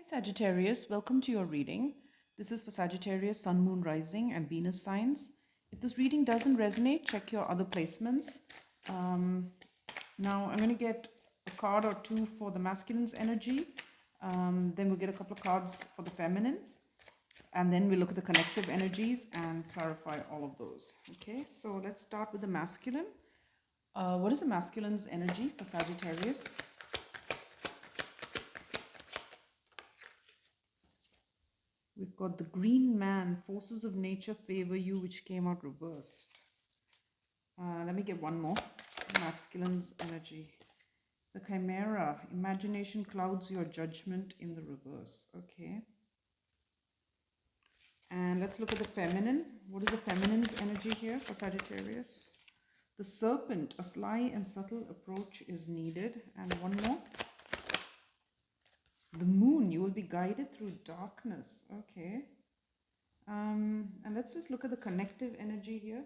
Sagittarius, welcome to your reading. This is for Sagittarius, Sun, Moon, Rising, and Venus signs. If this reading doesn't resonate, check your other placements. Now, I'm going to get a card or two for the masculine's energy. Then we'll get a couple of cards for the feminine. And then we'll look at the connective energies and clarify all of those. Okay, so let's start with the masculine. What is the masculine's energy for Sagittarius? We've got the green man, forces of nature favor you, which came out reversed. Let me get one more. Masculine's energy. The chimera, imagination clouds your judgment in the reverse. Okay. And let's look at the feminine. What is the feminine's energy here for Sagittarius? The serpent, a sly and subtle approach is needed. And one more. The moon, you will be guided through darkness. Okay. And let's just look at the connective energy here.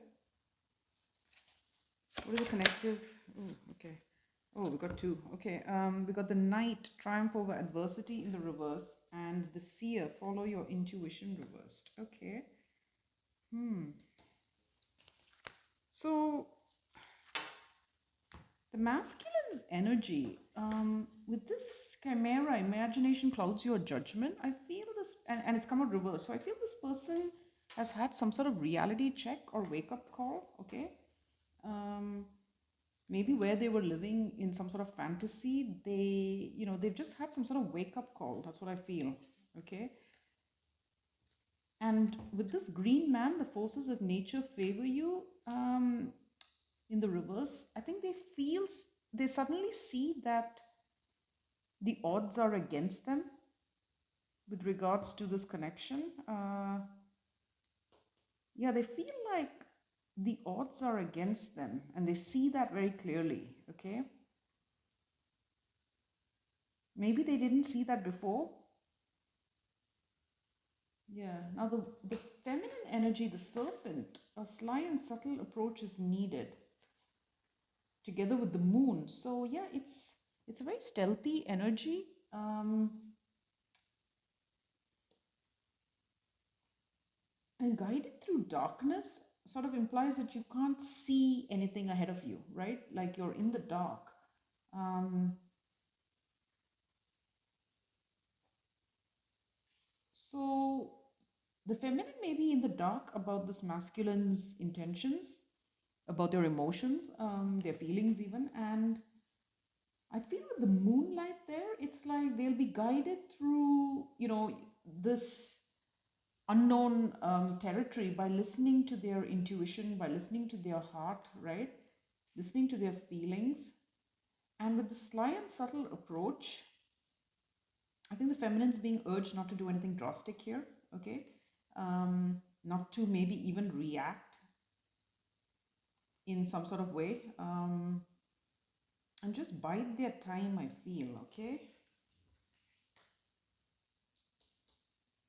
What is the connective? Oh, okay. Oh, we got two. Okay. We got the knight, triumph over adversity in the reverse, and the seer, follow your intuition reversed. Okay. So the masculine's energy, with this chimera, imagination clouds your judgment. I feel this, and it's come out reverse. So I feel this person has had some sort of reality check or wake up call. Okay. Maybe where they were living in some sort of fantasy, they've just had some sort of wake up call. That's what I feel. Okay. And with this green man, the forces of nature favor you. In the reverse, I think they suddenly see that the odds are against them with regards to this connection. They feel like the odds are against them, and they see that very clearly. Okay. Maybe they didn't see that before. Yeah. Now the feminine energy, the serpent, a sly and subtle approach is needed together with the moon. So yeah, it's a very stealthy energy. And guided through darkness sort of implies that you can't see anything ahead of you, right? Like you're in the dark. So the feminine may be in the dark about this masculine's intentions, about their emotions, their feelings even. And I feel with the moonlight there, it's like they'll be guided through, this unknown territory by listening to their intuition, by listening to their heart, right? Listening to their feelings. And with the sly and subtle approach, I think the feminine's being urged not to do anything drastic here, okay? Not to maybe even react in some sort of way. And just bide their time, I feel, okay?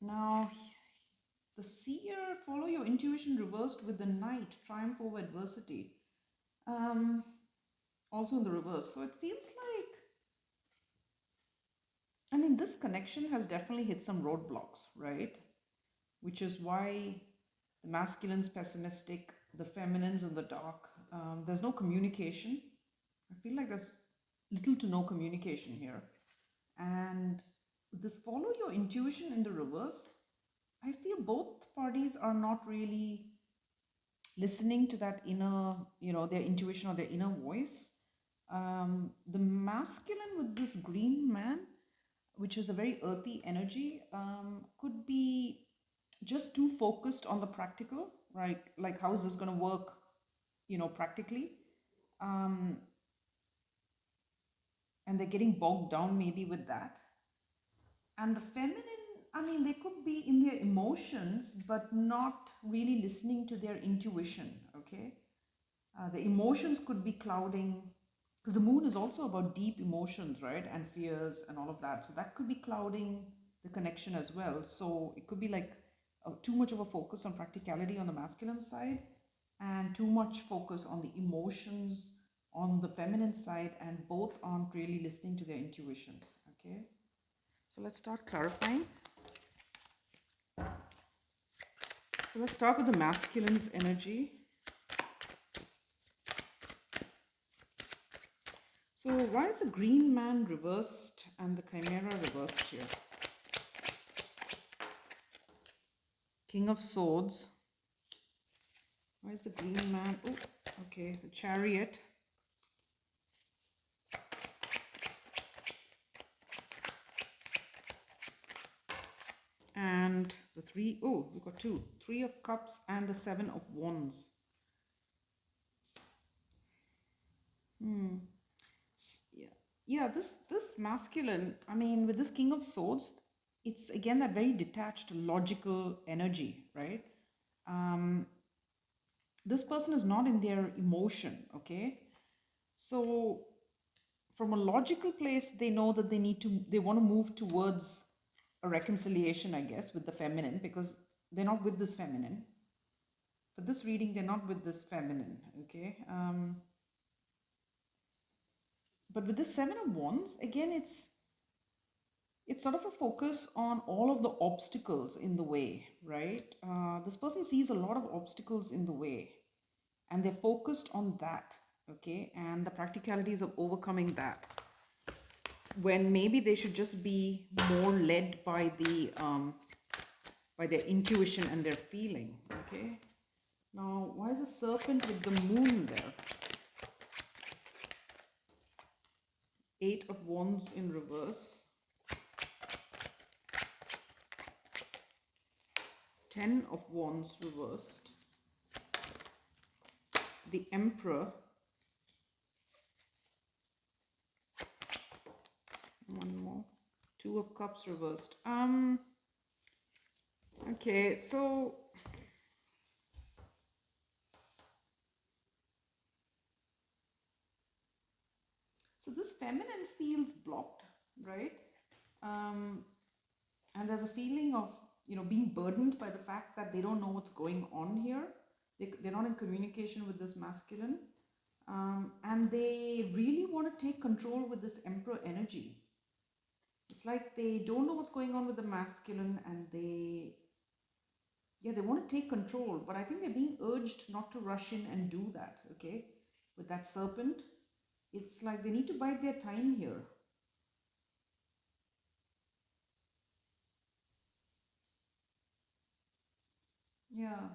Now, the seer, follow your intuition reversed with the knight, triumph over adversity. Also in the reverse. So it feels like, this connection has definitely hit some roadblocks, right? Which is why the masculine's pessimistic, the feminine's in the dark. There's no communication. I feel like there's little to no communication here. And this follow your intuition in the reverse, I feel both parties are not really listening to that inner, their intuition or their inner voice. The masculine with this green man, which is a very earthy energy, could be just too focused on the practical, right? Like, how is this going to work, practically? And they're getting bogged down maybe with that. And the feminine, they could be in their emotions, but not really listening to their intuition, okay? The emotions could be clouding, because the moon is also about deep emotions, right? And fears and all of that. So that could be clouding the connection as well. So it could be like too much of a focus on practicality on the masculine side and too much focus on the emotions on the feminine side, and both aren't really listening to their intuition, okay? So let's start clarifying. So let's start with the masculine's energy. So why is the green man reversed and the chimera reversed here? King of Swords. Why is the green man? Oh, okay. The Chariot. And the three. Oh, we've got two. 3 of Cups and the 7 of Wands. Yeah, this masculine, I mean, with this King of Swords, it's again that very detached, logical energy, right? This person is not in their emotion, okay? So from a logical place, they know that they want to move towards a reconciliation, I guess, with the feminine, because they're not with this feminine. For this reading, they're not with this feminine, okay? But with the 7 of Wands, again, it's sort of a focus on all of the obstacles in the way, right? This person sees a lot of obstacles in the way and they're focused on that, okay? And the practicalities of overcoming that, when maybe they should just be more led by their intuition and their feeling, okay? Now, why is a serpent with the moon there? 8 of Wands in reverse. 10 of Wands reversed. The Emperor. One more. 2 of Cups reversed. Okay, so this feminine feels blocked, right? And there's a feeling of, being burdened by the fact that they don't know what's going on here. They're not in communication with this masculine. And they really want to take control with this Emperor energy. It's like they don't know what's going on with the masculine and they want to take control. But I think they're being urged not to rush in and do that, okay? With that serpent, it's like they need to bide their time here. Yeah.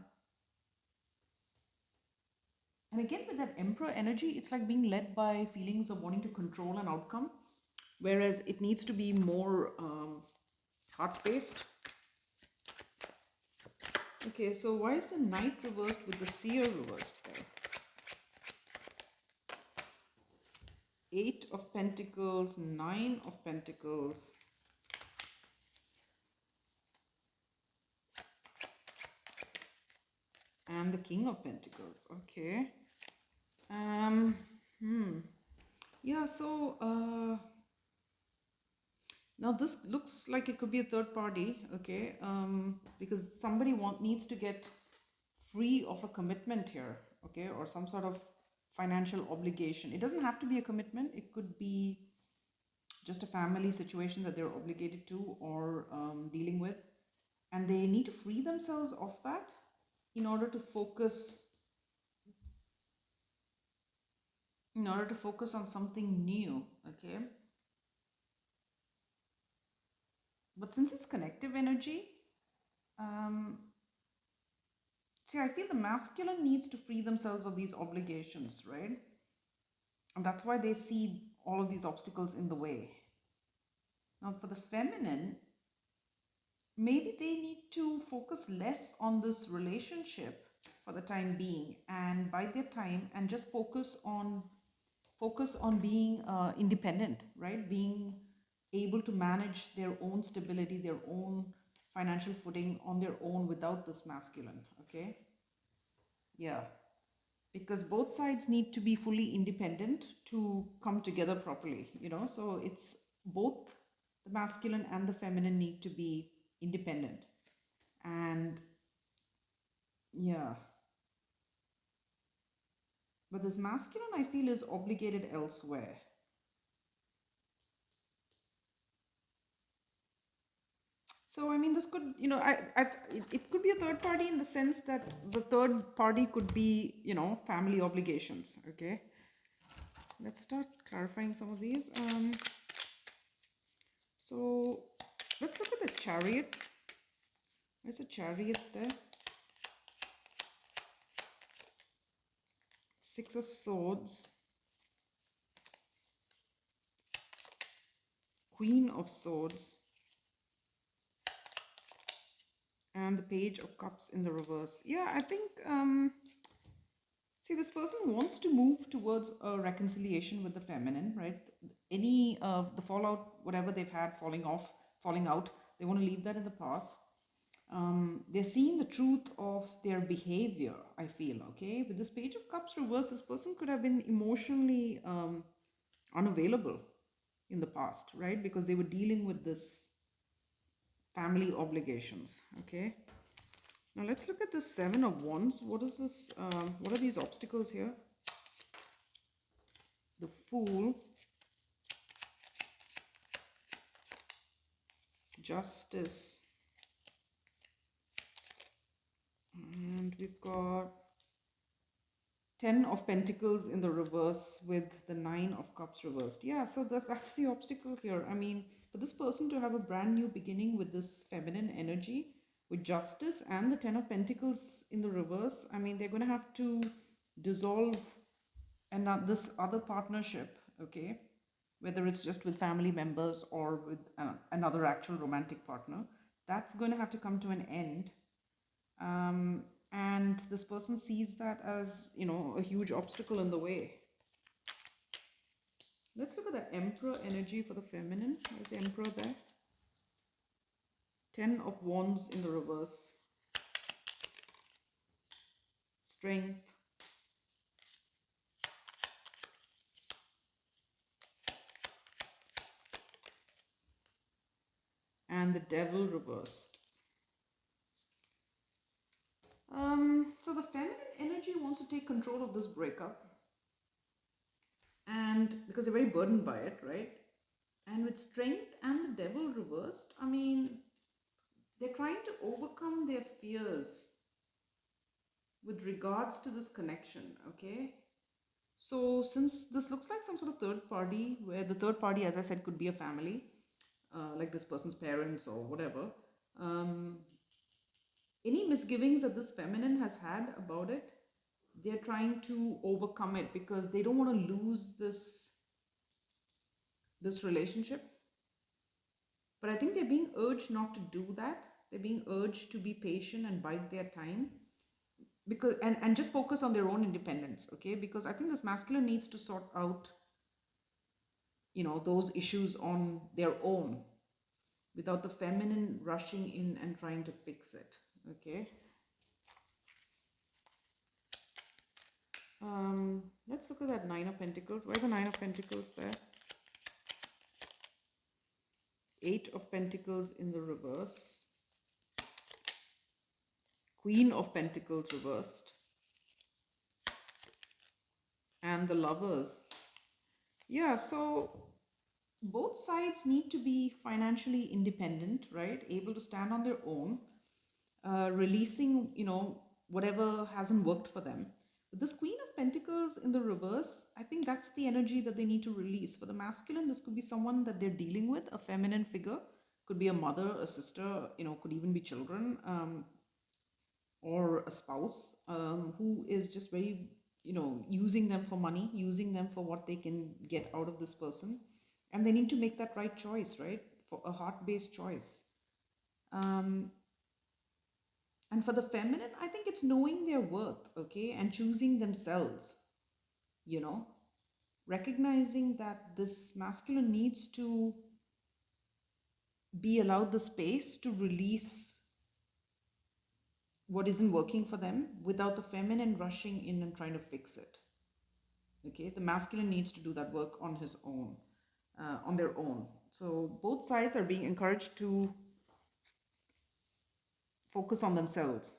And again, with that Emperor energy, it's like being led by feelings of wanting to control an outcome, whereas it needs to be more heart-based. Okay, so why is the Knight reversed with the Seer reversed there? 8 of Pentacles, 9 of Pentacles. And the King of Pentacles. Okay. Yeah, so now this looks like it could be a third party, okay? Because somebody needs to get free of a commitment here, okay? Or some sort of financial obligation. It doesn't have to be a commitment. It could be just a family situation that they're obligated to or dealing with. And they need to free themselves of that in order to focus on something new, okay? But since it's connective energy, see, I feel the masculine needs to free themselves of these obligations, right? And that's why they see all of these obstacles in the way. Now, for the feminine, maybe they need to focus less on this relationship for the time being and bide their time and just focus on being independent, right? Being able to manage their own stability, their own financial footing on their own without this masculine, okay? Yeah, because both sides need to be fully independent to come together properly, so it's both the masculine and the feminine need to be independent. And yeah, but this masculine, I feel, is obligated elsewhere. So, I mean, this could, it could be a third party in the sense that the third party could be, family obligations. Okay. Let's start clarifying some of these. So, let's look at the Chariot. There's a Chariot there. Six of Swords. Queen of Swords. And the Page of Cups in the reverse. Yeah, I think, see, this person wants to move towards a reconciliation with the feminine, right? Any of the fallout, whatever they've had, falling out, they want to leave that in the past. They're seeing the truth of their behavior, I feel, okay? With this Page of Cups reverse, this person could have been emotionally unavailable in the past, right? Because they were dealing with this family obligations, okay? Now let's look at the Seven of Wands. What is this? What are these obstacles here? The Fool, Justice, and we've got Ten of Pentacles in the reverse with the Nine of Cups reversed. Yeah, so that's the obstacle here. I mean, for this person to have a brand new beginning with this feminine energy, with Justice and the Ten of Pentacles in the reverse, I mean, they're going to have to dissolve this other partnership, okay? Whether it's just with family members or with another actual romantic partner, that's going to have to come to an end. And this person sees that as, a huge obstacle in the way. Let's look at the Emperor energy for the feminine. There's the Emperor there. Ten of Wands in the reverse. Strength. And the Devil reversed. So the feminine energy wants to take control of this breakup. And because they're very burdened by it, right? And with Strength and the Devil reversed, I mean, they're trying to overcome their fears with regards to this connection, okay? So since this looks like some sort of third party, where the third party, as I said, could be a family, like this person's parents or whatever, any misgivings that this feminine has had about it, they're trying to overcome it because they don't want to lose this relationship. But I think they're being urged not to do that. They're being urged to be patient and bide their time, because and just focus on their own independence, okay? Because I think this masculine needs to sort out, those issues on their own without the feminine rushing in and trying to fix it, okay? Let's look at that Nine of Pentacles. Where's the Nine of Pentacles there? Eight of Pentacles in the reverse. Queen of Pentacles reversed. And the Lovers. Yeah, so both sides need to be financially independent, right? Able to stand on their own, releasing, whatever hasn't worked for them. With this Queen of Pentacles in the reverse, I think that's the energy that they need to release. For the masculine, this could be someone that they're dealing with, a feminine figure. Could be a mother, a sister, could even be children, or a spouse who is just very, using them for money, using them for what they can get out of this person. And they need to make that right choice, right? For a heart-based choice. And for the feminine, I think it's knowing their worth, okay? And choosing themselves, recognizing that this masculine needs to be allowed the space to release what isn't working for them without the feminine rushing in and trying to fix it. Okay, the masculine needs to do that work on his own, on their own. So both sides are being encouraged to focus on themselves.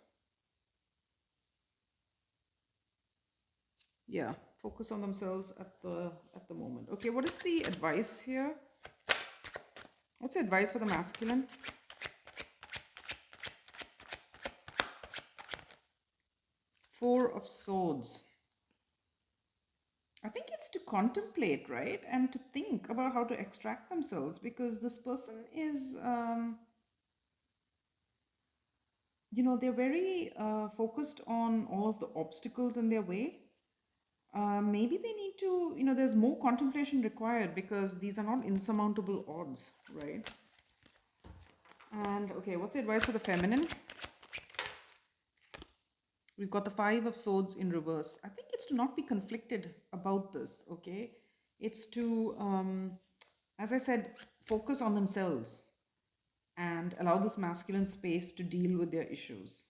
Yeah, focus on themselves at the moment. Okay, what is the advice here? What's the advice for the masculine? Four of Swords. I think it's to contemplate, right? And to think about how to extract themselves, because this person is, they're very focused on all of the obstacles in their way. Maybe they need to, there's more contemplation required because these are not insurmountable odds, right? And okay, what's the advice for the feminine? We've got the Five of Swords in reverse. I think it's to not be conflicted about this, okay? It's to, as I said, focus on themselves and allow this masculine space to deal with their issues,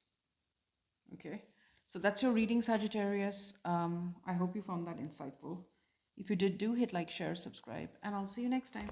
okay? So that's your reading, Sagittarius. I hope you found that insightful. If you did, do hit like, share, subscribe, and I'll see you next time.